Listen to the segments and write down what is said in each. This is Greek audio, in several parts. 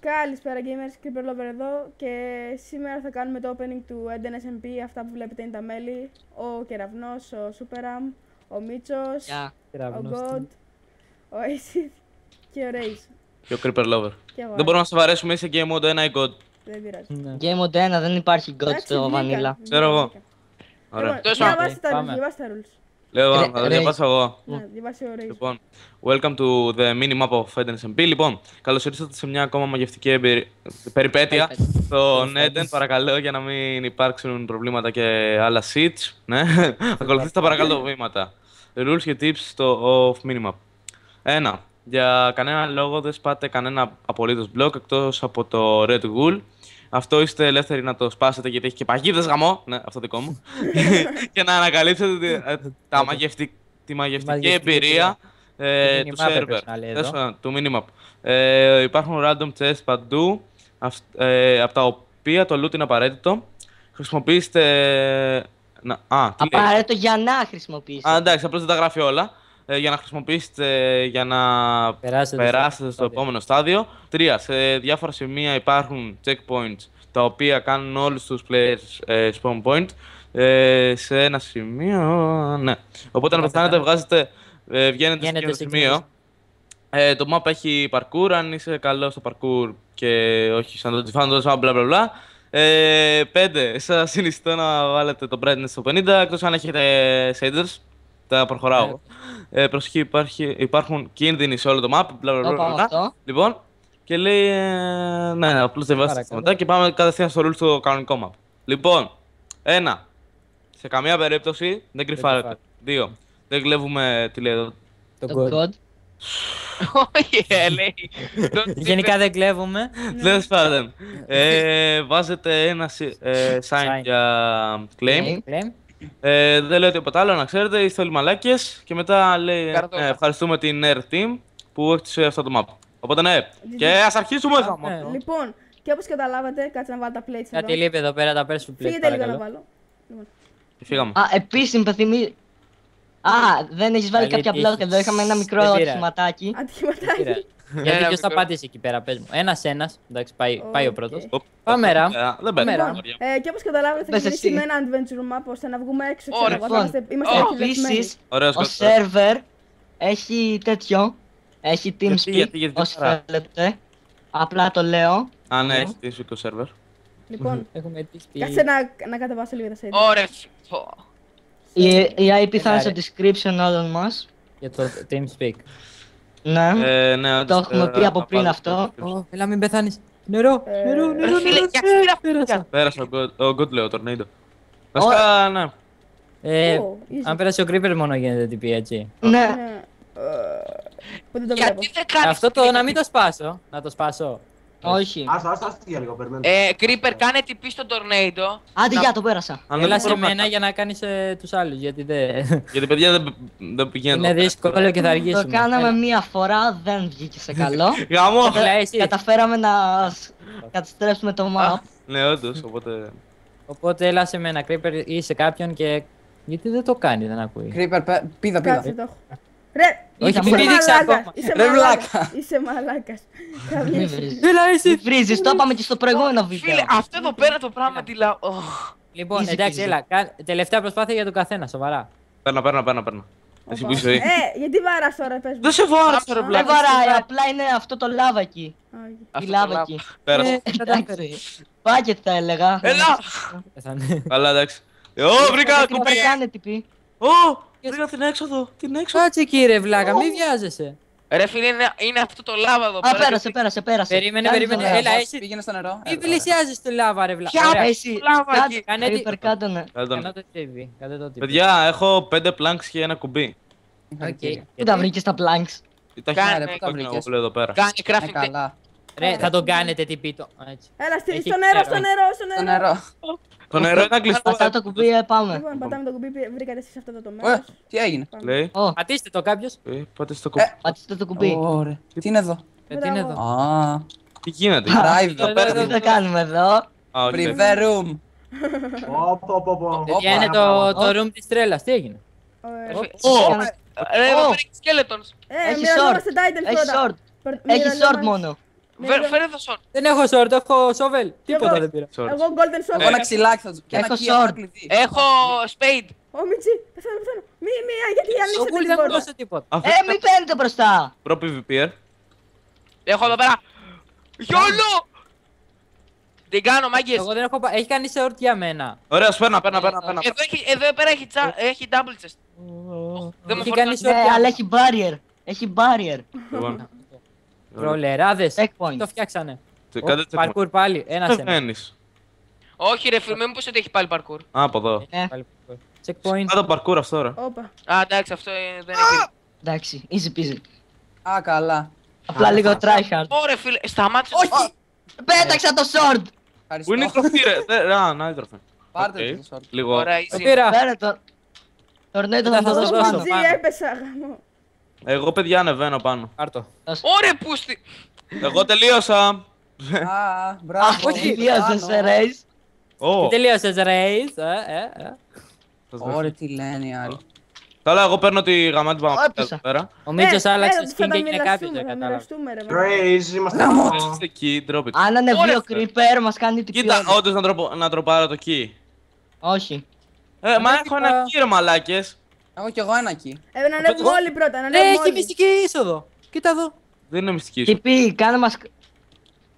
Καλησπέρα gamers, Creeper Lover εδώ και σήμερα θα κάνουμε το opening του Eden SMP. Αυτά που βλέπετε είναι τα μέλη, ο Κεραυνός, ο Superam, ο Μίτσος, ο God, ο Acid και ο Raze. Και ο Creeper Lover. Δεν μπορούμε να σε βαρέσουμε, είσαι Game Mode 1 ή God. Δεν πειράζει. Game Mode 1 δεν υπάρχει God στο Vanilla. Ξέρω εγώ. Ωραία. Διαβάστε τα rules. Λέω, θα το διαβάσω εγώ. Ναι, διαβάσει ο Raze. Λοιπόν, welcome to the mini-map of Eden SMP. Λοιπόν, καλώς ήρθατε σε μια ακόμα μαγευτική περιπέτεια στον Eden. Παρακαλώ, για να μην υπάρξουν προβλήματα και άλλα seats. Ναι, ακολουθήστε παρακαλώ βήματα. Rules και tips στο off minimap. 1. Για κανένα λόγο δεν σπάτε κανένα απολύτως block εκτός από το Red Wool. Αυτό είστε ελεύθεροι να το σπάσετε γιατί έχει και παγίδες γαμό. Ναι, αυτό δικό μου. Και να ανακαλύψετε τη μαγευτική εμπειρία του server, του minimap. Υπάρχουν random chests παντού, από τα οποία το loot είναι απαραίτητο. Χρησιμοποιήστε... Απαραίτητο για να χρησιμοποιήσετε. Εντάξει, απλώς δεν τα γράφει όλα. Για να χρησιμοποιήσετε, για να περάσετε στο επόμενο στάδιο. 3. Σε διάφορα σημεία υπάρχουν checkpoints τα οποία κάνουν όλους τους players spawn point. Σε ένα σημείο, ναι. Οπότε να πεθάνετε, βγαίνετε σε ένα σημείο. Το map έχει parkour, αν είσαι καλό στο parkour και όχι σαν το Tiffany, μπλα μπλα μπλα. 5. Σας συνιστώ να βάλετε το brightness στο 50, εκτός αν έχετε shaders. Τα προχωράω. Προσοχή, υπάρχουν κίνδυνοι σε όλο το map. Λοιπόν, και λέει. Ναι, απλώς δεν βάζετε μετά και πάμε κατευθείαν στο rule στο κανονικό map. Λοιπόν, 1. Σε καμία περίπτωση δεν κρυφάρετε. 2. Δεν κλέβουμε. Τι λέει εδώ. Το God. Όχι, λέει. Γενικά δεν κλέβουμε. Δεν σπάτε. Βάζετε ένα sign για claim. Δεν λέω τίποτα άλλο, να ξέρετε, είστε όλοι μαλάκες. Και μετά λέει ευχαριστούμε την Air Team που έχτισε αυτό το map. Οπότε ναι, και ας αρχίσουμε! Λοιπόν, και όπως καταλάβατε, κάτσε να βάλω τα plates εδώ. Κάτι λείπει εδώ πέρα, τα πέρσου plates. Φύγετε λίγο να βάλω. Φύγαμε. Επίσης υπενθυμίζω. Δεν έχεις βάλει κάποια μπλοκ εδώ, είχαμε ένα μικρό ατυχηματάκι. Ατυχηματάκι. Γιατί ποιος θα πατήσει εκεί πέρα, πες μου. Ένας, εντάξει, πάει ο πρώτος. Πάμε ρα. Δεν παίρνει. Και όπως καταλάβατε θα ξεκινήσει με ένα adventure map ώστε να βγούμε έξω. Επίσης, ο server έχει τέτοιο. Έχει TeamSpeak, όσοι θέλετε. Απλά το λέω. Ναι, έχει TeamSpeak το server. Λοιπόν, κάτσε να κατεβάσω λίγο τα save. Ωραία. Η IP θα είναι στο description όλων μας. Για το TeamSpeak. Ναι, το έχουμε πει από πριν αυτό. Έλα μην πεθάνεις. Νερό. Πέρασε ο God λέω, Tornado. Βασικά, ναι. Αν πέρασε ο Creeper μόνο γίνεται TP, έτσι. Ναι. Γιατί δεν κάνεις αυτό το να μην το σπάσω. Να το σπάσω. Όχι. Άστα για λίγο, περιμένω. Creeper, κάνε TP στον Tornado. Άντε για το πέρασα. Έλα σε μένα για να κάνεις τους άλλους, γιατί δεν... Γιατί παιδιά δεν πηγαίνω. Είναι δύσκολο και θα αργήσουμε. Το κάναμε μία φορά, δεν βγήκε σε καλό. Γαμό! Καταφέραμε να καταστρέψουμε το map. Ναι, όντως, οπότε... Οπότε έλα σε μένα, Creeper, ή σε κάποιον και... Γιατί δεν το κάνει, δεν ακούει. Creeper, πίδα. Κάτσε το έχω. Ρε! Όχι, μην πήδηξε ακόμα. Είσαι μαλάκας. Έλα εσύ. Βρίζεις, το είπαμε και στο προηγούμενο βίντεο. Φίλε, αυτό εδώ πέρα το πράγμα τι λέω. Λοιπόν, εντάξει, έλα. Τελευταία προσπάθεια για τον καθένα, σοβαρά. Παίρνα. Εσύ που είσαι. Γιατί βάρας τώρα, πες μου. Δεν σε βάρας ρε Δεν βαράει, απλά είναι αυτό το λάβα εκεί. Η λάβα εκεί. Πέρασε. Πάκετ θα έλεγα. Έλα! Καλά, εντάξει. Βρήκα κουμπί! Βρήκα την έξοδο. Κάτσε κύριε βλάκα, μη βιάζεσαι. Ρε φίλε, είναι αυτό το λάβα εδώ πέρα. Πέρασε. Περίμενε, έλα εσύ. Πήγαινε στο νερό. Μη πλησιάζεις το λάβα ρε βλάκα. Ποια Εσύ, Κάνε το TV. Παιδιά, έχω 5 planks και ένα κουμπί. Πού τα βρήκες τα planks. Τα Κάνε, χέρια που εγώ που λέω εδώ πέρα. Κάνει crafting. Καλά. Ρε, θα τον κάνετε TP το. Έλα, Έχει στο νερό. Το νερό είναι κλειστό. Πατάω το κουμπί, πάμε. Λοιπόν, πατάμε το κουμπί, βρήκατε εσείς αυτό το μέρος. Τι έγινε. Λέει. Πατήστε το κάποιος. Πάτε στο κουμπί. Πατήστε το κουμπί. Ωραία. Τι είναι εδώ. Τι είναι εδώ. Τι γίνεται. Drive. Τι θα κάνουμε εδώ. Private room. Παιδιά είναι το room της τρέλας, τι έγινε. Εδώ πέρα έχει skeletons. Έχει short. Έχει short μόνο. Φέρε το sword. Δεν έχω sword, έχω shovel. Τίποτα δεν πήρα. Sword. Εγώ golden sword. Εγώ ένα ξυλάκι θα του. Και ένα Έχω key, ένα sword. κλειδί. Έχω spade. Ω, Μίτσι, πεθαίνω. Γιατί Ο ανοίξατε Γκουλ την δεν μου πόρτα. έδωσε τίποτα. Αυτό Μη παίρνετε μπροστά. Pro PvP. Έχω εδώ πέρα. Γιόλο! Την κάνω, μάγκες. Εγώ δεν έχω. Έχει κάνει sword για μένα. Ωραία, παίρνα. Εδώ πέρα έχει double chest. Δεν μου Έχει κάνει φορτώνει. sword Ναι, για αλλά μένα. έχει barrier. Έχει barrier. Λοιπόν, Ρολεράδες. Checkpoint. Το φτιάξανε. κάντε checkpoint. Parkour πάλι. Τι Ένα ένα. βγαίνεις? Όχι ρε φίλε, μην πεις ότι έχει πάλι parkour. Α, από εδώ. Πάλι parkour. Checkpoint. Κάτω parkour αυτό ρε. Όπα. Α, εντάξει, αυτό δεν έχει. Εντάξει, easy peasy. Α, καλά. Απλά λίγο tryhard. Ωραία φίλε, σταμάτησε. Όχι! Πέταξα το sword! Πού είναι η Ευχαριστώ. τροφή ρε? Α, να η τροφή. Πάρτε Οκ. το sword. Λίγο. Ωραία, Το easy. πήρα. Φέρε το. Τορνέιτο θα το Θα το δώσω δώσω. πάνω. Μίτσι, έπεσα γαμό. Εγώ παιδιά ανεβαίνω πάνω. Πάρτο. Ωραία, πούστη. Εγώ τελείωσα. Α, μπράβο. Όχι, τελείωσε σε race. Ω, Τελείωσες race. Ωραία, τι λένε οι άλλοι. καλά, εγώ παίρνω τη γαμάτη Ω, πάνω έπεσα. εδώ πέρα. Ο Μίτσος άλλαξε θα skin τα και έγινε κάποιος, μοιραστούμε, δεν θα κατάλαβα. μοιραστούμε ρε. Grace, είμαστε Είστε εκεί, drop it. Αν ανεβεί Ωραία, ο creeper μας κάνει την Κοίτα, πιο. όντως να τροπάρω το key. Όχι. Μα έχω ένα key ρε μαλάκες. Έχω κι εγώ ένα εκεί. Να ανέβουμε όλοι πρώτα, να Ναι, ανέβουμε έχει όλοι. μυστική είσοδο. Κοίτα εδώ. Δεν είναι μυστική σου. TP, κάνε μας.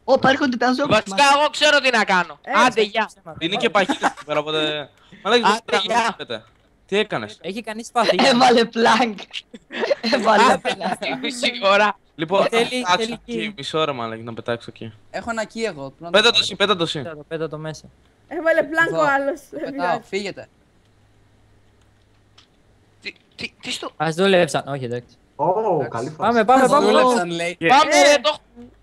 Ω, έρχονται τα ζώα Βασικά, εγώ ξέρω τι να κάνω. Άντε, γεια. Είναι και παχύτητες εκεί πέρα, οπότε... Μαλάκες, Άντε, δεν γεια. τραβάτε. Τι έκανες? Έχει κάνει σπαθί. Έβαλε plank. Έβαλε plank. Μισή ώρα. Λοιπόν, Θέλει- θα πετάξω θέλει εκεί, key. μισό ώρα μαλάκι, να πετάξω εκεί. Έχω ένα εκεί εγώ. Πού να Πέτα το το βάλω? συ, πέτα το συ. Πέτα το μέσα. Έβαλε πλάνκο Εδώ. άλλος. Πετάω, φύγετε. Τι στο. Ας δούλεψαν. Όχι, εντάξει. Ω, καλή Πάμε, φάση. πάμε, πάμε. Δούλεψαν, λέει. Πάμε, το.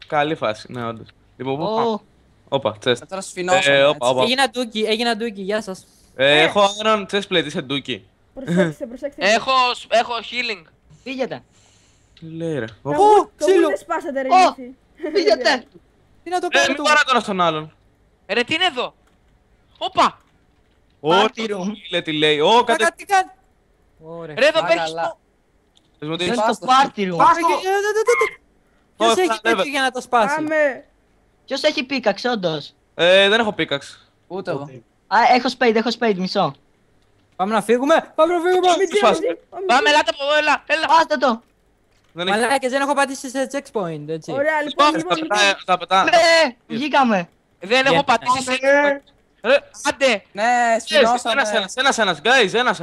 Καλή φάση, ναι, όντως. Λοιπόν, πού πάμε? Ω, Όπα, chest. Τώρα σφινώσαμε, όπα, έτσι. όπα. Έγινα ντούκι, γεια σας. Έχω iron chest plate, είσαι ντούκι. Προσέξτε. Έχω healing. φύγετε. Τι λέει ρε. Το ξύλο. γουλ δεν σπάσατε ρε Ω, νύχη. φύγετε. Τι να το Μην κάνω. παρά τον στον άλλον. Ρε, τι είναι εδώ. Όπα. Party room. Φίλε, τι λέει. Ω, κάτι. Τι κάνει. Ωραία. Ρε, εδώ Α, πέρα. καλά. Πες μου τι Είναι είσαι. στο party room. Ποιος Ω, έχει level. τέτοιο για να το σπάσει. Πάμε. Ποιος έχει πίκαξ, όντως. Δεν έχω pickaxe. Ούτε εγώ. Α, έχω spade, μισό. Πάμε να φύγουμε. Πάμε να φύγουμε. Μίτσι, σπάσε. Μίτσι, ο Μίτσι. Πάμε, ελάτε από εδώ, έλα. Πάστε το. Δεν έχει. Μαλάκες, δεν έχω πατήσει σε checkpoint, έτσι. Ωραία, λοιπόν, Θα πετά. Ναι, βγήκαμε. Δεν έχω πατήσει σε. Άντε. Ναι, σφινώσαμε. Ένας, guys, ένας.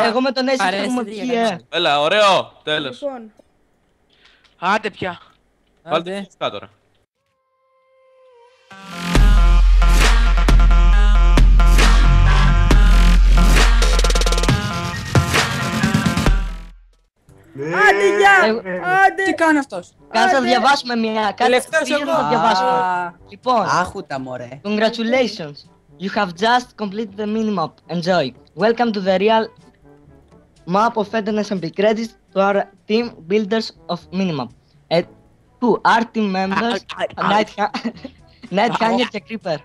Εγώ με τον Ace Αρέσει, έχουμε τι πιει, έκανες. Έλα, ωραίο, τέλος. Λοιπόν, Άντε πια. Βάλτε Άντε. το κάτω ρε. άντε γεια, Εγώ- Τι άντε. κάνει αυτός? Κάτσε να Άντε. διαβάσουμε μια. Κάτσε Τελευταίος πήγαινε εγώ. να διαβάσουμε. Α, Λοιπόν, άχουτα μωρέ. congratulations. You have just completed the minimap. Enjoy. Welcome to the real map of Eden SMP. Credits to our team builders of minimap. Who are team members Nighthanger και Creeper.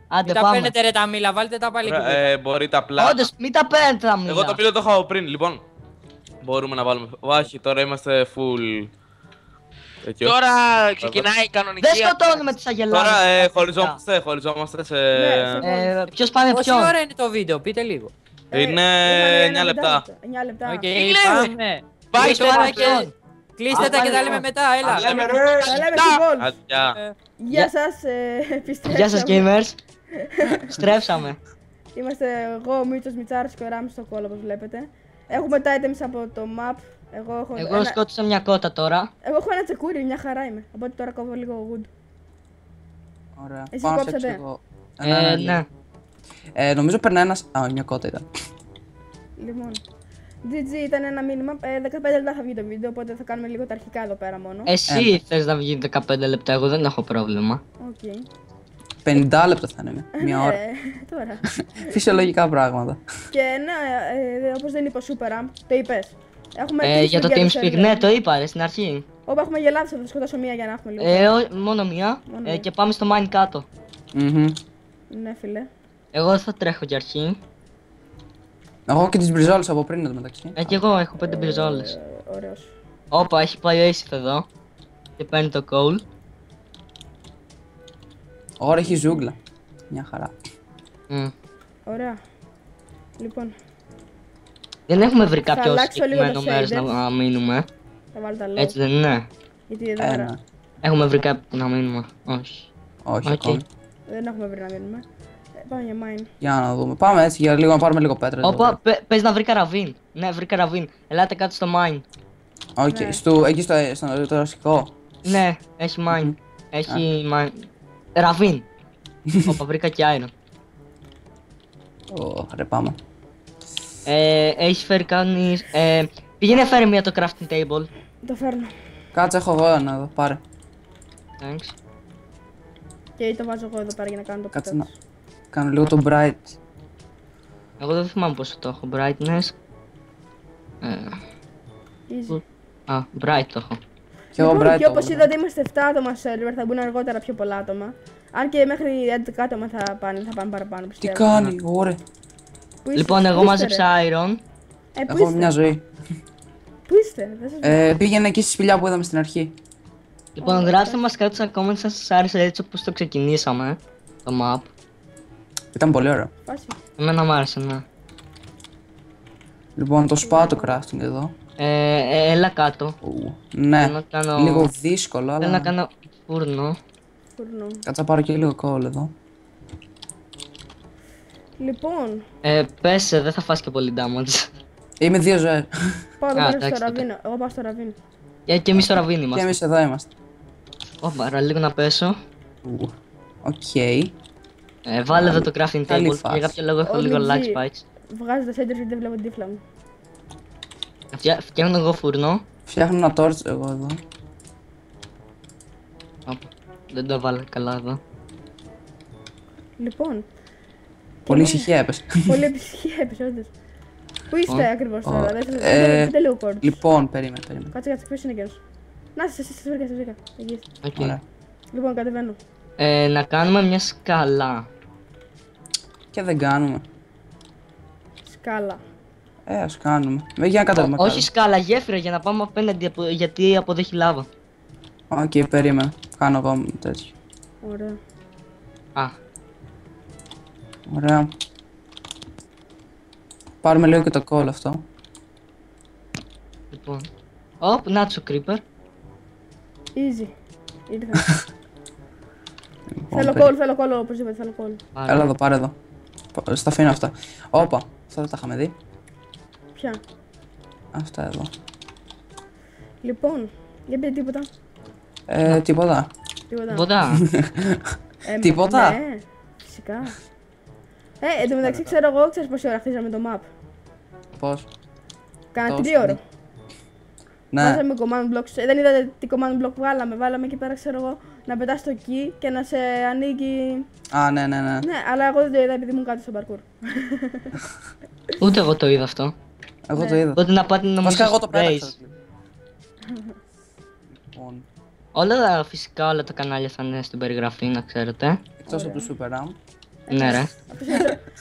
Άντε Μην τα πάμε. παίρνετε ρε τα μήλα, βάλτε τα πάλι εκεί πέρα. Μπορείτε απλά. Όντως, μην τα παίρνετε τα Εγώ το μήλα. πήλο το είχα από πριν, λοιπόν. Μπορούμε να βάλουμε. Όχι, τώρα είμαστε full. Εκεί, Τώρα ξεκινάει η κανονική. Δεν σκοτώνουμε τις αγελάδες. Τώρα χωριζόμαστε σε. Ναι, Ποιος πάνε Πόση ποιον. ώρα είναι το βίντεο, πείτε λίγο. Είναι 9 λεπτά. 9 λεπτά. Οκ, λέμε. πάμε. Πάει Κλείστε στο τα παρελθόν. και- Κλείστε τα και τα λέμε μετά, έλα. Λέμε ρε. Τα λέμε στην Gold. Γεια. Γεια σας, επιστρέψαμε. Γεια σας gamers. Στρέψαμε. Είμαστε εγώ, ο Μίτσος Μιτσάρος και ο Ράμς στο κόλλο, όπως βλέπετε. Έχουμε τα items από το map. Εγώ σκότωσα μια κότα τώρα. Εγώ έχω ένα τσεκούρι, μια χαρά είμαι. Οπότε τώρα κόβω λίγο wood. Ωραία. Εσείς Πάω να κόψατε. φτιάξω εγώ. Ναι. Νομίζω περνάει ένας. Α, μια κότα ήταν. Λοιπόν, GG ήταν ένα μήνυμα. 15 λεπτά θα βγει το βίντεο, οπότε θα κάνουμε λίγο τα αρχικά εδώ πέρα μόνο. Εσύ θες να βγει 15 λεπτά, εγώ δεν έχω πρόβλημα. Οκ. 50 λεπτά θα είναι. Μια ώρα. Τώρα. Φυσιολογικά πράγματα. Και ναι, όπως δεν είπε ο Super Amp, το είπες. Έχουμε Για το TeamSpeak, server. ναι, το είπα ρε, στην αρχή. Όπου έχουμε γελάδες, θα σκοτώσω μία για να έχουμε λίγο. Μόνο μία. Μόνο μία. Και πάμε στο mine κάτω. Μμμ. Ναι, φίλε. Εγώ θα τρέχω για αρχή. Εγώ και τις μπριζόλες από πριν εδώ μεταξύ. Και εγώ έχω 5 μπριζόλες. Ωραίος. Όπα, έχει πάει ο Ace εδώ. Και παίρνει το coal. Ωραία, έχει ζούγκλα. Μια χαρά. Ωραία. Λοιπόν, Δεν έχουμε βρει κάποιο αλλάξω λίγο συγκεκριμένο τα μέρος shaders. να μείνουμε. θα βάλω τα low. Έτσι δεν είναι. Γιατί εδώ πέρα Ναι. Έχουμε βρει κάποιο που να μείνουμε. Όχι. Όχι, Οκ. ακόμη. δεν έχουμε βρει να μείνουμε. Πάμε για mine. Για να δούμε. Πάμε έτσι για λίγο να πάρουμε λίγο πέτρα. Όπα, πες να βρει καραβίν. Ναι, βρει καραβίν. Ελάτε κάτω στο mine. Οκ, Ναι. εκεί στο ρωσικό. Ναι, έχει mine. Έχει mine. Ραβίν. Όπα, βρήκα και iron. Ρε, πάμε. Έχει φέρει κανείς. Πήγαινε φέρει μία το crafting table. Το φέρνω. Κάτσε, έχω εγώ ένα εδώ, πάρε. Thanks. Και το βάζω εγώ εδώ πέρα για να κάνω το Κάτσε ποτέ. να κάνω λίγο το bright. Εγώ δεν θυμάμαι πόσο το έχω. Brightness. Easy. Α, bright το έχω. Και εγώ Λοιπόν, bright. και όπως το είδατε είμαστε 7 άτομα στο server, θα μπουν αργότερα πιο πολλά άτομα. Αν και μέχρι 11 άτομα θα πάνε παραπάνω Τι πιστεύω. κάνει, ωραία. Πού είστε, Λοιπόν, πού εγώ είστε, μάζεψα ρε? iron. Πού Έχω είστε, μια ζωή. πού είστε, δεν σας βλέπω. Πήγαινε εκεί στη σπηλιά που είδαμε στην αρχή. Λοιπόν, γράψτε μας κάτω στα comments αν σας άρεσε έτσι όπως το ξεκινήσαμε. Το map. Ήταν πολύ ωραίο. Φάση. Εμένα μου άρεσε, ναι. Λοιπόν, το σπάω το crafting εδώ. Έλα κάτω. Ναι, Θέλω να κάνω- λίγο δύσκολο, Θέλω να αλλά. κάνω φούρνο. Φουρνό. Κάτσα να πάρω και λίγο κόλλο εδώ. Λοιπόν, Πες, δεν θα φας και πολύ damage. Είμαι 2 ζωές. πάω εδώ Α, πέρα εντάξει, στο τότε. ραβίνο. Εγώ πάω στο ραβίνο. Και εμείς στο ραβίνι Και είμαστε. εμείς εδώ είμαστε. Ωπα, λίγο να πέσω. Οκ. Βάλε εδώ το crafting Καλή table. φάση. Για κάποιο λόγο έχω Όλοι λίγο lag γκζι. spikes. Βγάζω τα centers γιατί δεν βλέπω την τύφλα μου. Φτιάχνω εγώ φούρνο. Φτιάχνω ένα torch εγώ εδώ. Όπα, δεν το βάλα καλά εδώ. Λοιπόν, Πολύ ησυχία έπεσε. πολύ επιτυχία επεισόδιος. Πού είστε ακριβώς τώρα, δεν σας πείτε λίγο κόρτ. Λοιπόν, περίμενε. Κάτσε, ποιος είναι εκείνος. Να, σας βρήκα. Εκεί είστε. Οκ. Ωραία. Λοιπόν, κατεβαίνω. Να κάνουμε μια σκαλά. Και δεν κάνουμε. Σκάλα. Ας κάνουμε. Για να κατέβουμε Όχι σκάλα, γέφυρα για να πάμε απέναντι γιατί αποδέχει λάβα. Οκ, περίμενε. Κάνω εγώ τέτοιο. Ωραία. Α, Ωραία. Πάρουμε λίγο και το call αυτό. λοιπόν. Οπ, να τσο creeper. Easy. Ήρθα. Λοιπόν, Θέλω κόλλο, οπωσδήποτε θέλω κόλλο. Έλα εδώ, πάρε εδώ. Στα αφήνω αυτά. Όπα, αυτά δεν τα είχαμε δει. Ποια. Αυτά εδώ. Λοιπόν, για πείτε τίποτα. Τίποτα. Βοτά. Τίποτα. Ναι, φυσικά. Εν τω μεταξύ ξέρω εγώ, ξέρεις πόση ώρα χτίζαμε το map. Πώς. Κάνα Τόσο, 3 ώρα. Ναι. Βάζαμε command blocks. Δεν είδατε τι command block βγάλαμε. Βάλαμε εκεί πέρα, ξέρω εγώ, να πετάς το key και να σε ανοίγει. Α, ναι. Ναι, αλλά εγώ δεν το είδα επειδή ήμουν κάτω στο parkour. Ούτε εγώ το είδα αυτό. Εγώ το είδα. Οπότε να πάτε να μου Βασικά εγώ το praise. πέταξα. Λοιπόν, Φυσικά όλα τα κανάλια θα είναι στην περιγραφή, να ξέρετε. εκτός από το Super Ram. Ναι, ρε.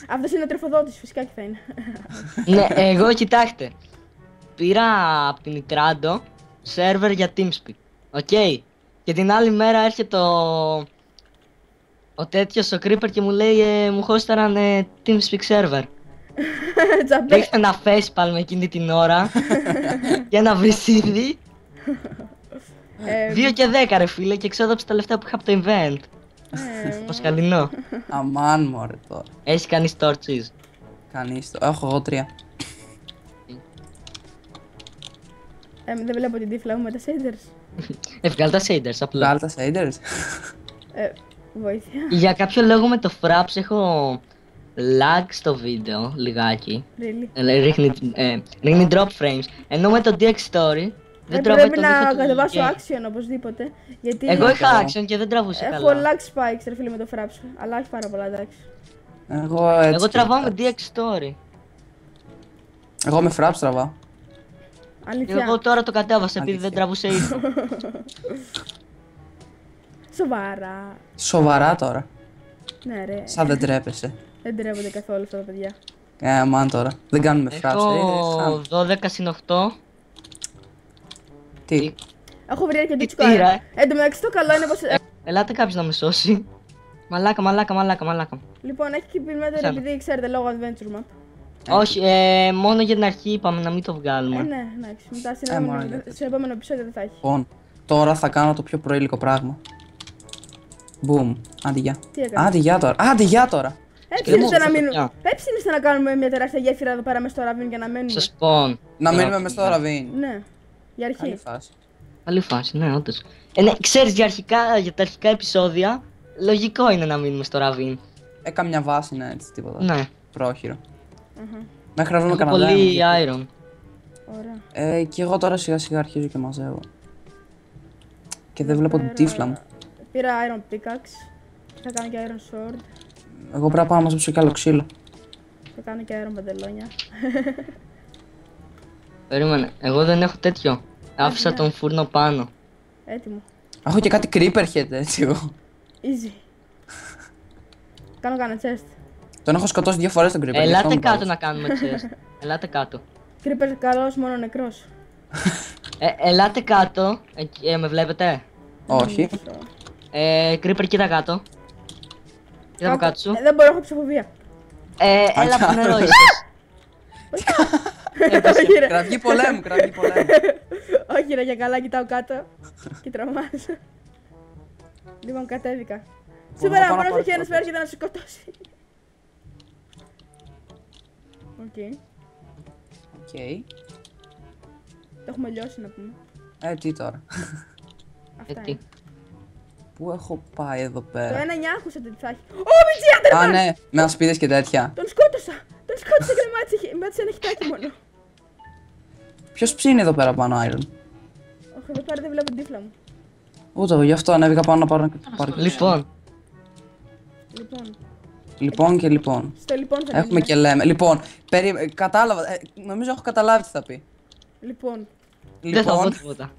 Αυτός είναι ο τροφοδότης, φυσικά και θα είναι. Ναι, εγώ κοιτάξτε. Πήρα από την Nitranto σερβερ για TeamSpeak. Οκ. Και την άλλη μέρα έρχεται ο τέτοιος ο Creeper και μου λέει μου χώσταραν TeamSpeak server. Τζαμπέ. Ρίχνε ένα facepalm εκείνη την ώρα και ένα βρυσίδι. 2 και 10 ρε φίλε και εξόδαψε τα λεφτά που είχα από το event. Το σκαλινό. Αμάν μωρέ τώρα. Έχει κάνει torches. Κανείς το. Έχω εγώ 3. Δεν βλέπω την τύφλα μου με τα shaders. Βγάλε τα shaders απλά. Βγάλε τα shaders. Βοήθεια. Για κάποιο λόγο με το Fraps έχω lag στο βίντεο λιγάκι. Really. Ρίχνει drop frames. Ενώ με το DX Story δεν τραβάει Πρέπει το να δίχω του κατεβάσω game. action οπωσδήποτε. Γιατί Εγώ είχα action και δεν τραβούσε έχω καλά. lag spikes ρε φίλε με το fraps. Αλλά όχι πάρα πολλά, εντάξει. Εγώ έτσι. Εγώ τραβάω με DX Story. Εγώ με fraps τραβάω. Αλήθεια. Εγώ τώρα το κατέβασα επειδή δεν Αλήθεια. τραβούσε ήχο. Σοβαρά. Σοβαρά τώρα. Ναι, ρε. Σαν δεν τρέπεσαι. Δεν τρέπονται καθόλου αυτά τα παιδιά. Αμάν τώρα. Δεν κάνουμε fraps. Έχω 12 συν 8. Τι. Έχω βρει αρκετή Τι τσουκάρα. τύρα, Εν τω μεταξύ το καλό είναι πως. Ελάτε κάποιος να με σώσει. Μαλάκα. Λοιπόν, έχει keep inventory Θέλω. επειδή ξέρετε λόγω adventure map. Όχι, μόνο για την αρχή είπαμε να μην το βγάλουμε. Ναι, εντάξει. Μετά μόνο για στο επόμενο επεισόδιο δεν θα έχει. Λοιπόν, τώρα θα κάνω το πιο προήλικο πράγμα. Boom. Άντε γεια. Τι έκανες? Άντε γεια τώρα. Έψινεστε να μου, μείνουμε. παιδιά. Έψινεστε να κάνουμε μια τεράστια γέφυρα εδώ πέρα μέσα στο ραβίν για να μένουμε. Στο spawn. Να μείνουμε μες στο ραβίν. Ναι, για Καλή αρχή. φάση. Καλή φάση, ναι, όντως. Ναι, ξέρεις, για τα αρχικά επεισόδια, λογικό είναι να μείνουμε στο ραβίν. Καμιά βάση είναι έτσι, τίποτα. Ναι, Πρόχειρο. Αχα, Μέχρι να βρούμε έχω κανένα πολύ δέμο. iron. ωραία. Και εγώ τώρα σιγά σιγά αρχίζω και μαζεύω. Και δεν βλέπω την τύφλα μου. Πήρα iron pickaxe. Θα κάνω και iron sword. Εγώ πρέπει να πάω να μαζέψω κι άλλο ξύλο. Θα κάνω και iron παντελόνια. Περίμενε, εγώ δεν έχω τέτοιο. Άφησα ναι. τον φούρνο πάνω. Έτοιμο. Έχω και κάτι creeper head έτσι εγώ. Easy. Κάνω κανένα chest. Τον έχω σκοτώσει 2 φορές τον creeper. γι' αυτό Ελάτε μου κάτω πάρεις. να κάνουμε chest. Ελάτε κάτω. Creeper καλός, μόνο νεκρός. Ελάτε κάτω. Με βλέπετε. Όχι. Creeper, κοίτα κάτω. Κοίτα από κάτω σου. Δεν μπορώ, έχω ψυχοφοβία. Έλα από νερό ίσως. Όχι ρε. Κραυγή πολέμου. Όχι ρε, για καλά κοιτάω κάτω. Και τρομάζω. Λοιπόν, κατέβηκα. Σήμερα πάω να μόνος πάρω έχει ένας το έρχεται να σε σκοτώσει. Οκ. Οκ. Το έχουμε λιώσει να πούμε. Τι τώρα. Αυτά Τι. είναι. Πού έχω πάει εδώ Το πέρα. 1-9 άκουσα τι θα έχει. Ω, Μιτζί, Α, άντερ! ναι, με ασπίδες και τέτοια. Τον σκότωσα! Τον σκότωσα και με μάτισε ένα χιτάκι μόνο. Ποιος ψήνει εδώ πέρα πάνω, Iron. Όχι, εδώ πέρα δεν βλέπω την τύφλα μου. Ούτε εγώ, γι' αυτό ανέβηκα πάνω να πάρω. Λοιπόν, Λοιπόν, Λοιπόν. στο λοιπόν θα Έχουμε μείνουμε. και λέμε. Λοιπόν, κατάλαβα. Νομίζω έχω καταλάβει τι θα πει. Λοιπόν, δεν θα πω Λοιπόν. τίποτα.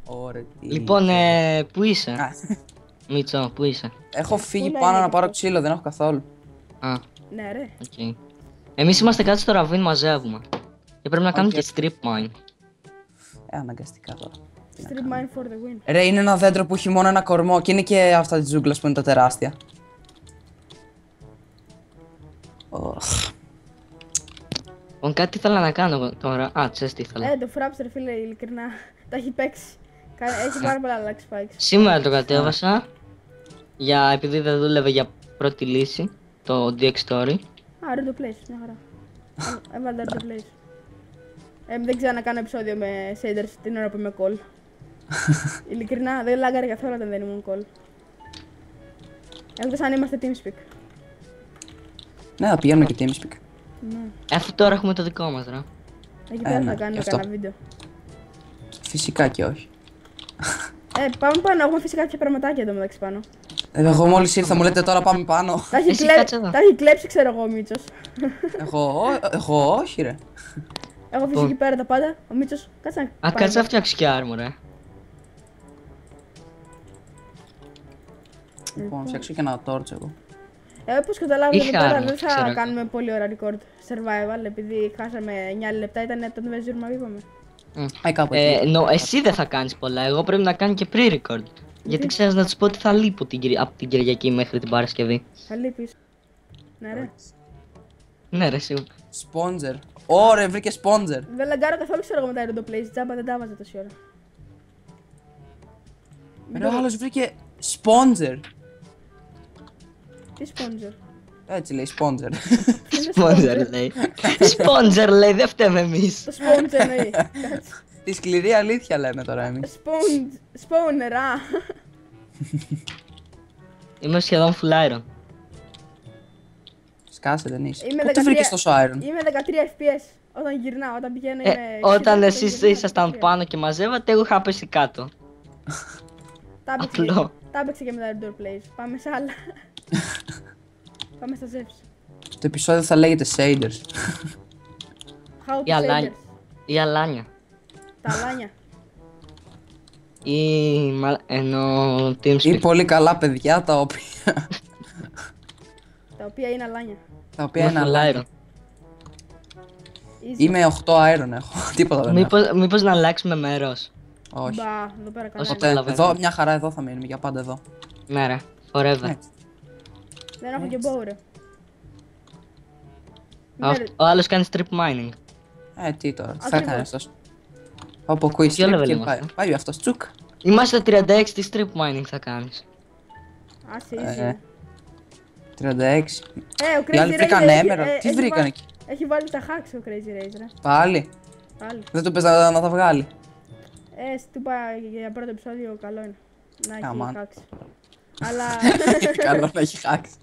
Ωραία. Λοιπόν, πού είσαι, Α, Μίτσο, πού είσαι? έχω φύγει Πού πάνω λέει να πάρω αυτό? ξύλο, δεν έχω καθόλου. Α, ναι ρε. οκ. Εμείς είμαστε κάτω στο ραβίν, μαζεύουμε. Και πρέπει να κάνουμε Οκ. και strip mine. Αναγκαστικά τώρα. Strip mine for the win. Ρε, είναι ένα δέντρο που έχει μόνο ένα κορμό και είναι και αυτά τη ζούγκλα που είναι τα τεράστια. Οχ. Λοιπόν, κάτι ήθελα να κάνω εγώ τώρα. Α, ξέρεις τι ήθελα. Το Frapster φίλε, ειλικρινά. Τα έχει παίξει. Έχει πάρα πολλά lag spikes. Σήμερα το κατέβασα. Επειδή δεν δούλευε για πρώτη λύση. Το DX Story. Α, Red Place, μια χαρά. Έβαλε Red Place. Δεν ξέρω να κάνω επεισόδιο με shaders την ώρα που είμαι call. Ειλικρινά, δεν λάγκαρε καθόλου όταν δεν ήμουν call. Εκτός αν είμαστε TeamSpeak. Ναι, θα πηγαίνουμε και TeamSpeak. Ναι. Αφού τώρα έχουμε το δικό μας, ρε. Εκεί πέρα ναι, θα γι' κάνουμε αυτό. κανένα βίντεο. Φυσικά και όχι. Πάμε πάνω, έχουμε φυσικά κάποια πραγματάκια εδώ μεταξύ πάνω. Εγώ μόλις ήρθα μου λέτε τώρα πάμε πάνω. Τα έχει, Εσύ κάτσε εδώ. τα έχει κλέψει, ξέρω εγώ, ο Μίτσος. Εγώ όχι ρε. Έχω αφήσει εκεί πέρα τα πάντα. Ο Μίτσος, κάτσε να Α, πάει κάτσε να εδώ. φτιάξω και άρμο, ρε. Λοιπόν, φτιάξω και ένα torch εγώ. Όπως καταλάβετε εδώ Είχα πέρα άρμα, δεν ξέρω θα εγώ. κάνουμε πολύ ώρα record survival επειδή χάσαμε 9 λεπτά, ήταν το Adventure Map είπαμε. Κάπου εκεί. Εσύ δεν θα κάνεις πολλά. Εγώ πρέπει να κάνω και pre-record. Γιατί ξέρεις να τους πω ότι θα λείπω από την Κυριακή μέχρι την Παρασκευή. Θα λείπεις. Ναι ρε. Ναι, ρε, σίγουρα. Sponsor. Ωραία, βρήκε sponsor. Δεν λαγκάρω καθόλου ξέρω εγώ με τα Aerodo Place, τζάμπα δεν τα βάζα τόση ώρα. Ρε, ο άλλος βρήκε sponsor. Τι sponsor. Έτσι λέει sponsor. Είναι Sponsor λέει. Sponsor λέει, δεν φταίμε εμείς. Το sponsor εννοεί. Κάτσε. Τη σκληρή αλήθεια λέμε τώρα εμείς. Spawner, α. Είμαι σχεδόν full iron. Σκάσε δεν είσαι. Είμαι Πότε 13 βρήκες τόσο iron. Είμαι 13 FPS. Όταν γυρνάω, όταν πηγαίνω είμαι. Όταν 60, εσείς γυρνάω ήσασταν 13. πάνω και μαζεύατε, εγώ είχα πέσει κάτω. Τα έπαιξε Απλό. τα έπαιξε και με τα Aerodo Place. Πάμε σε άλλα. Πάμε στα Zevs. Το επεισόδιο θα λέγεται Shaders. How Η to αλάνια. shaders. Η αλάνια. Τα αλάνια. Ενώ Ή TeamSpeak. πολύ καλά παιδιά τα οποία. Τα οποία είναι αλάνια. Τα οποία είναι Είμαι full αλάνια. iron. Easy. Είμαι 8 iron έχω. Τίποτα δεν έχω. Μήπως να αλλάξουμε μέρος. Όχι. Μπα, εδώ πέρα Όσο καλά. Ποτέ. καταλαβαίνω. Εδώ, μια χαρά εδώ θα μείνουμε για πάντα εδώ. Ναι, ρε. Forever. Έτσι. Δεν έχω και bow, ρε. Ο άλλος κάνει strip mining. Τι τώρα, τι θα Ακριβώς. κάνει αυτός. Όπου quiz Ποιο strip level και είμαστε? πάει αυτός τσουκ. Είμαστε 36, τι strip mining θα κάνεις. Ας Ε, easy. 36. Ο Οι άλλοι Crazy βρήκαν Razer emerald. Τι βρήκαν εκεί. Έχει βάλει τα hacks ο Crazy Razer, ρε. Πάλι. Πάλι. Δεν του πες να τα βγάλει. Του είπα για πρώτο επεισόδιο καλό είναι. Να έχει Αμάν. hacks. Αλλά... Καλό να έχει hacks.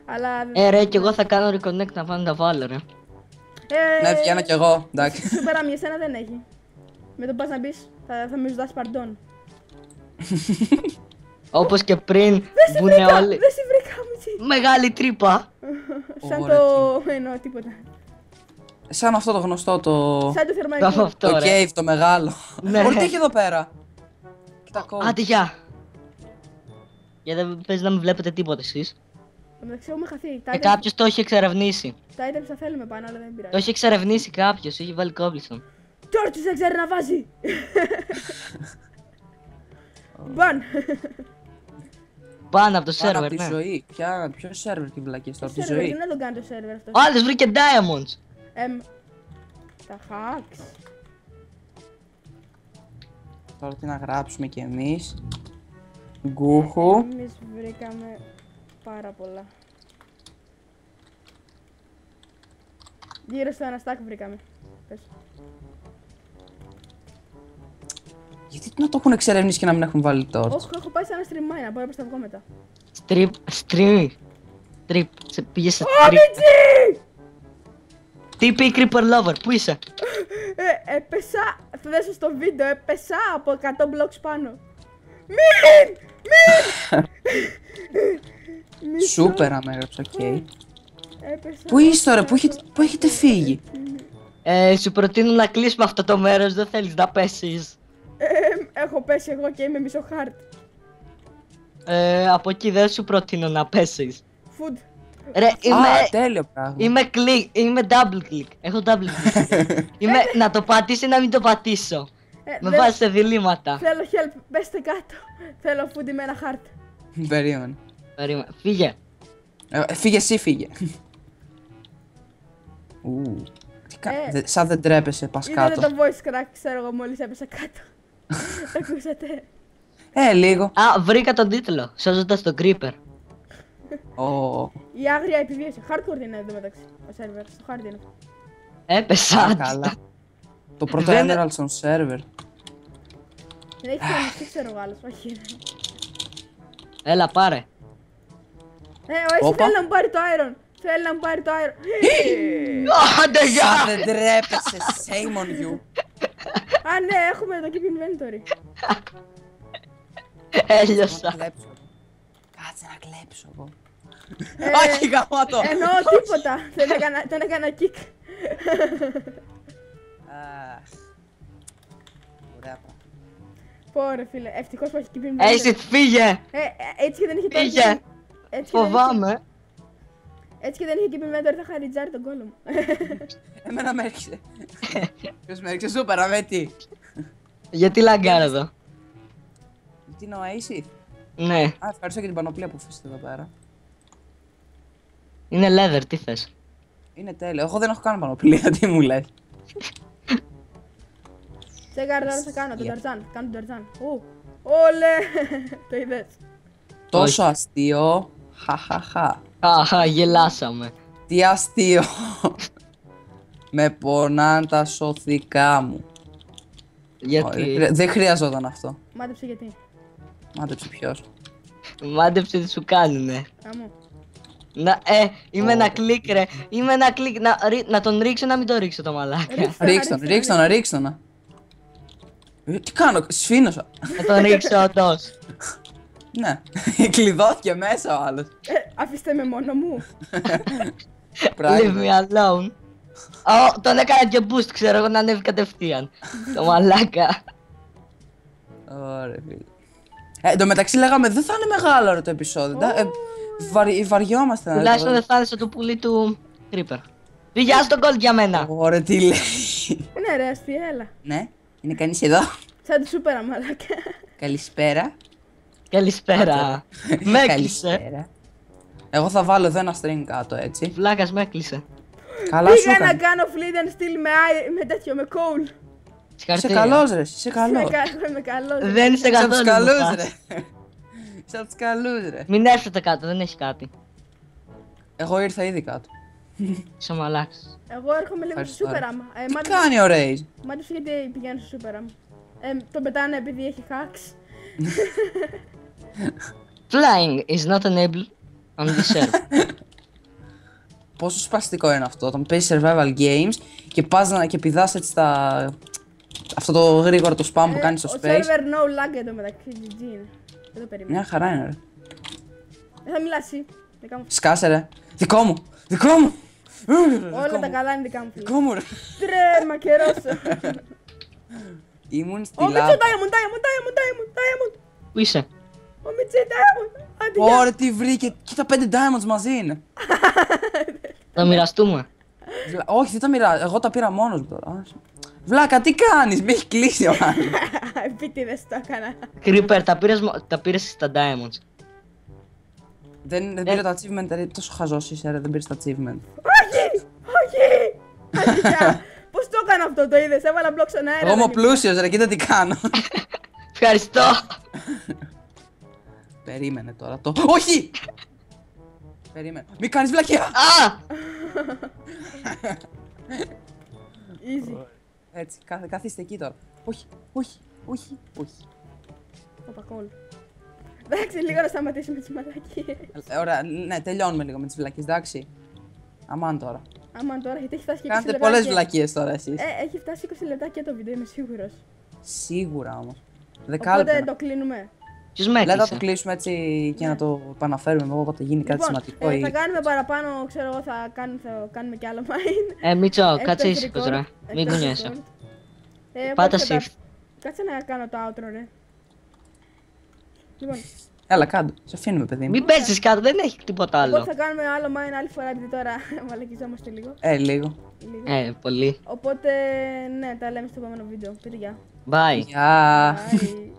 αλλά... Ρε, κι εγώ θα κάνω reconnect να πάω να τα βάλω, ρε. Ναι, βγαίνω κι εγώ. Εντάξει. Σούπερα για σένα δεν έχει. Με το πας να μπεις θα με ζητάς παντών. Όπως και πριν Δεν σε μπουνε βρήκα! όλοι. Δεν σε βρήκα, Μιτσί! Μεγάλη τρύπα. Σαν Ωραία, το... εννοώ τίποτα. Σαν αυτό το γνωστό το... Σαν το Θα θερμαϊκό. αυτό, Το ρε. cave το μεγάλο. Ναι. Όλοι τι έχει εδώ πέρα. Κοίτα code. Άντε, γεια. Γιατί δεν παίζει να μην βλέπετε τίποτα εσείς. μεταξύ έχουμε χαθεί. Τα Και items- κάποιος το έχει εξερευνήσει. Τα items τα θέλουμε πάνω, αλλά δεν Το πειράζει. έχει εξερευνήσει κάποιος, έχει βάλει κόμπλισον. Τόρτσις δεν ξέρει να βάζει! Μπαν! Πάνω από το Πάνω σερβερ, από τη ναι. ζωή. Ποιο σερβερ την πλακή τώρα, από τη Σερβερ, ζωή. δεν τον κάνει το σερβερ αυτό. Ο άλλος βρήκε diamonds. Τα hacks. Τώρα τι να γράψουμε κι εμείς. Γκούχου. Εμείς βρήκαμε πάρα πολλά. Γύρω στο ένα stack βρήκαμε. Πες. Γιατί να το έχουν εξερευνήσει και να μην έχουν βάλει τώρα. Όχι, έχω πάει σε ένα stream mine, να μπορώ να τα βγω μετά. Stream. Πήγε σε Ω, stream. Μιτσί! TP Creeper Lover, πού είσαι? Έπεσα, θα δέσω στο βίντεο, έπεσα από 100 blocks πάνω. Μην! Μισό. Σούπερα με έγραψα, οκ. Έπεσα. Πού είστε τώρα, πού έχετε φύγει. Σου προτείνω να κλείσουμε αυτό το μέρος, δεν θέλεις να πέσεις. Έχω πέσει εγώ και είμαι μισό χάρτ. Από εκεί δεν σου προτείνω να πέσεις. Food. Ρε, Τέλειο πράγμα. είμαι double click. Έχω double click. Να το πατήσω ή να μην το πατήσω. Με δεν- βάζει σε διλήμματα. Θέλω help, πέστε κάτω. Θέλω food με ένα χάρτ. Περίμενε. Φύγε. Φύγε εσύ, φύγε. Σαν δεν τρέπεσαι, πας Είδατε κάτω. το voice crack, ξέρω εγώ, μόλις έπεσα κάτω. Το ακούσατε. Λίγο. Α, βρήκα τον τίτλο. Σώζοντας τον Creeper. Η άγρια επιβίωση. Hardcore είναι εδώ μεταξύ. Ο server, στο hard είναι. Έπεσα. Καλά. Το πρώτο Δεν- Emerald στον server. Δεν έχει φωνιστεί, ξέρω εγώ άλλος. Όχι. Έλα, πάρε. Ο Ace Όπα. θέλει να μου πάρει το iron. Θέλει να μου πάρει το iron. Άντε, γεια. Σαν δεν τρέπεσαι, shame on you. Α, ναι, έχουμε το keep inventory. Έλειωσα. Να κλέψω. Κάτσε να κλέψω εγώ. Ε, Όχι, γαμώτο. Εννοώ τίποτα. Τον έκανα kick. Αχ. Ωραία πράγμα. Πόρε φίλε, ευτυχώς που έχει keep Ace, inventory. φύγε. Έτσι και δεν είχε Φύγε. έτσι και δεν είχε- Φοβάμαι. Έτσι και δεν είχε keep inventory θα είχα ριτζάρει τον κόλλο μου. Εμένα με έριξε. Ποιος με έριξε, σούπερα, με τι. Γιατί λαγκάρω εδώ. Τι είναι ο Ace. Ναι, Α, ευχαριστώ για την πανοπλία που αφήσετε εδώ πέρα. είναι leather, τι θες. Είναι τέλειο. Εγώ δεν έχω καν πανοπλία, τι μου λες. Τσέκαρ τώρα θα κάνω τον Ταρζάν. Κάνω τον Ταρζάν. Όλε! Το είδες. Τόσο αστείο. Χαχαχα. Αχα, γελάσαμε. Τι αστείο. Με πονάν τα σωθικά μου. Γιατί. Δεν χρειαζόταν αυτό. Μάντεψε γιατί. Μάντεψε ποιος. Μάντεψε τι σου κάνουνε. Κάμω. Είμαι ένα κλικ, ρε. Είμαι ένα κλικ. Να τον ρίξω, να μην τον ρίξω το μαλάκα. Ρίξ' τον. Τι κάνω, σφήνωσα. Να τον ρίξω όντως. Ναι, κλειδώθηκε μέσα ο άλλος. Αφήστε με μόνο μου. Leave me alone. Τον έκανα και boost, ξέρω εγώ να ανέβει κατευθείαν. Το μαλάκα. Ωραία, φίλε. Εν τω μεταξύ λέγαμε δεν θα είναι μεγάλο ρε το επεισόδιο. Βαριόμαστε να Τουλάχιστον δεν θα είναι το πουλί του Creeper. Πήγε, άστο gold για μένα. Ωραία, τι λέει. Ναι ρε, αστεία, έλα. Ναι, είναι κανείς εδώ. Σαν τη σούπερα μαλάκα. Καλησπέρα. Καλησπέρα. Με έκλεισε. Καλησπέρα. Εγώ θα βάλω εδώ ένα string κάτω, έτσι. Βλάκας με έκλεισε. Καλά σου Πήγα να έκανε. κάνω flint and steel με τέτοιο, με coal. Είσαι καλός ρε, είσαι καλός. Είμαι καλός. Δεν είσαι Είσαι από τους καθόλου. καλούς Λουκά. ρε. Είσαι από τους καλούς ρε. Μην έρθετε κάτω, δεν έχει κάτι. Εγώ ήρθα ήδη κάτω. Είσαι μαλάξης. Εγώ έρχομαι λίγο στο Ευχαριστώ, Super ρε. Am. Τι κάνει ο Ρέις. Μάντως γιατί πηγαίνω στο Super Am. Τον πετάνε επειδή έχει hacks. Flying is not enabled on this server. Πόσο σπαστικό είναι αυτό, όταν παίζεις survival games και πας και πηδάς έτσι αυτό το γρήγορο το spam που κάνεις στο Ο space. server no lag εντωμεταξύ, GG είναι. Δεν το περίμενα. Μια χαρά είναι ρε. Δεν θα μιλάς εσύ. Δικά μου. Σκάσε ρε. Δικό μου, δικό μου. Όλα τα καλά είναι δικά μου. φίλε. Δικό μου ρε. Τρέμα καιρός. Ήμουν στη Ο Μίτσο λάβα. Diamond. Πού είσαι? Ο Μίτσο Diamond. Άντε γεια. Ωραία τι βρήκε. Κοίτα 5 diamonds μαζί είναι. Θα μοιραστούμε. Όχι δεν τα μοιράζω. Εγώ τα πήρα μόνος μου τώρα. Βλάκα τι κάνεις. Με έχει κλείσει ο άλλος. Επίτηδες το έκανα. Creeper, τα πήρες στα diamonds. Δεν πήρα τα achievement. Ρε, τόσο χαζός είσαι ρε. Δεν πήρες τα achievement. Όχι! Άντε γεια. Πώς το έκανα αυτό, το είδες? Έβαλα μπλοκ στον αέρα. Εγώ είμαι δεν ήμουν. πλούσιος ρε. Κοίτα τι κάνω. Ευχαριστώ. Περίμενε τώρα το. Όχι! Περίμενε. Μη κάνεις βλακεία! Α! Easy. Έτσι, καθίστε εκεί τώρα. Όχι, όχι, όχι, όχι. Οπακόλ. Εντάξει, λίγο να σταματήσουμε τις μαλακίες. Ωραία, ναι, τελειώνουμε λίγο με τις βλακίες, εντάξει. Αμάν τώρα. Άμα τώρα, γιατί έχει φτάσει και 20 Κάνετε λεπτά. πολλές και- βλακίες τώρα εσείς. Έχει φτάσει 20 λεπτά και το βίντεο, είμαι σίγουρος. Σίγουρα όμως. Οπότε Δεκάλεπτα. το κλείνουμε. Ποιος με Λέτε να το έκλεισε? κλείσουμε έτσι και να το επαναφέρουμε όποτε γίνει κάτι σημαντικό θα ή... κάνουμε παραπάνω, ξέρω εγώ, θα κάνουμε και άλλο mine. Μίτσο, κάτσε Εκτός ήσυχος record, ρε. Μην εκτός κουνιέσαι. record. Πάτα οπότε shift. Κάτσε να κάνω το outro, ρε. Λοιπόν, Έλα κάτω, σε αφήνουμε παιδί μου. Μην παίζεις κάτω, δεν έχει τίποτα οπότε άλλο. θα κάνουμε άλλο mine άλλη φορά, επειδή τώρα μαλακιζόμαστε λίγο. Λίγο. λίγο. Πολύ. Οπότε, ναι, τα λέμε στο επόμενο βίντεο. Πείτε γεια. Bye. Γεια. Bye.